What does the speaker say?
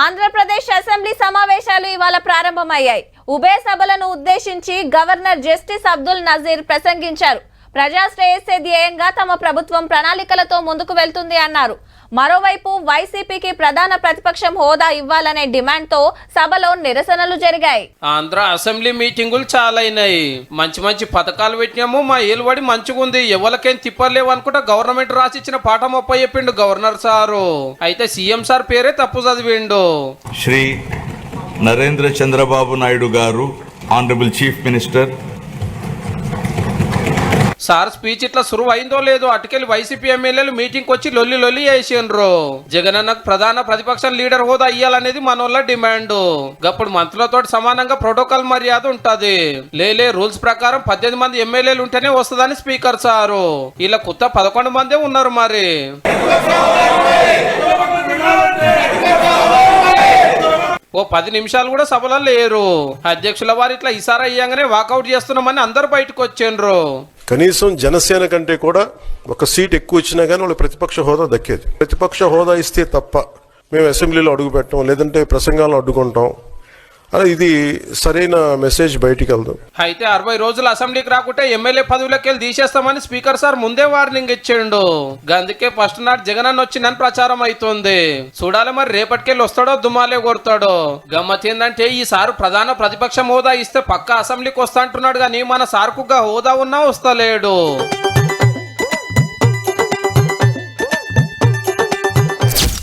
Andhra Pradesh assembly సమావేశాలు ఇవాళ ప్రారంభమయ్యాయి. ఉభయ సభలను ఉద్దేశించి గవర్నర్ జస్టిస్ అబ్దుల్ నజీర్ ప్రసంగించారు. ప్రజాశ్రేయస్సే ధ్యేయంగా తమ ప్రభుత్వం ప్రణాళికలతో ముందుకు వెళ్తుంది అన్నారు. మరోవైపు వైసీపీకి ప్రధాన ప్రతిపక్షం హోదా ఇవ్వాలనే డిమాండ్తో సభలో నిరసనలు జరిగాయి. ఆంధ్ర అసెంబ్లీ మీటింగులు చాలా అయినాయి. మంచి మంచి పథకాలు పెట్టినాము, మా ఏలుబడి మంచిగుంది, ఎవరికేం తిప్పలేవు అనుకుంటా గవర్నమెంట్ రాసిచ్చిన పాఠం ఒప్ప చెప్పిండు గవర్నర్ సారు. అయితే సీఎం సార్ పేరే తప్పు చదివిండు. శ్రీ నరేంద్ర చంద్రబాబు నాయుడు గారు, honourable chief minister. Sir speech ఇట్లా సురువు అయిందో లేదో అటుకెళ్ళి వైసీపీ ఎమ్మెల్యేలు మీటింగ్ వచ్చి లొల్లి వేసిండ్రు. జగన్ అన్నకు ప్రధాన ప్రతిపక్షం లీడర్ హోదా ఇయ్యాలనేది మనోళ్ళ డిమాండ్. గప్పుడు మంత్రులతో సమానంగా ప్రోటోకాల్ మర్యాద ఉంటది. లేలే రూల్స్ ప్రకారం 18 మంది ఎమ్మెల్యేలు ఉంటేనే వస్తుందని స్పీకర్ సారు. ఇలా కొత్త 11 మందే ఉన్నారు. మరి ఓ 10 నిమిషాలు కూడా సభలో లేరు. అధ్యక్షుల వారు ఇట్లా ఇసారా అయ్యాంగానే వాకౌట్ చేస్తున్నామని అందరు బయటకు వచ్చిండ్రు. కనీసం జనసేన కంటే కూడా ఒక సీట్ ఎక్కువ ఇచ్చినా కానీ వాళ్ళు ప్రతిపక్ష హోదా దక్కేది. ప్రతిపక్ష హోదా ఇస్తే తప్ప మేము అసెంబ్లీలో అడుగు పెట్టాం, లేదంటే ప్రసంగాలు అడ్డుకుంటాం. అలా ఇది సరైన మెసేజ్ బయటికి వెళ్దాం. అయితే 60 రోజులు అసెంబ్లీకి రాకుంటే ఎమ్మెల్యే పదవులకి వెళ్ళి తీసేస్తామని స్పీకర్ సార్ ముందే వార్నింగ్ ఇచ్చిండు. అందుకే ఫస్ట్ నాడు జగన్ అన్న వచ్చిందని ప్రచారం అవుతుంది. చూడాలి మరి రేపటికెళ్ళి వస్తాడో దుమాలే కొడతాడో. గమ్మత్ ఏంటంటే ఈ సారు ప్రధాన ప్రతిపక్షం హోదా ఇస్తే పక్క అసెంబ్లీకి వస్తా అంటున్నాడు, కానీ మన సార్కుగా హోదా ఉన్నా వస్తలేడు.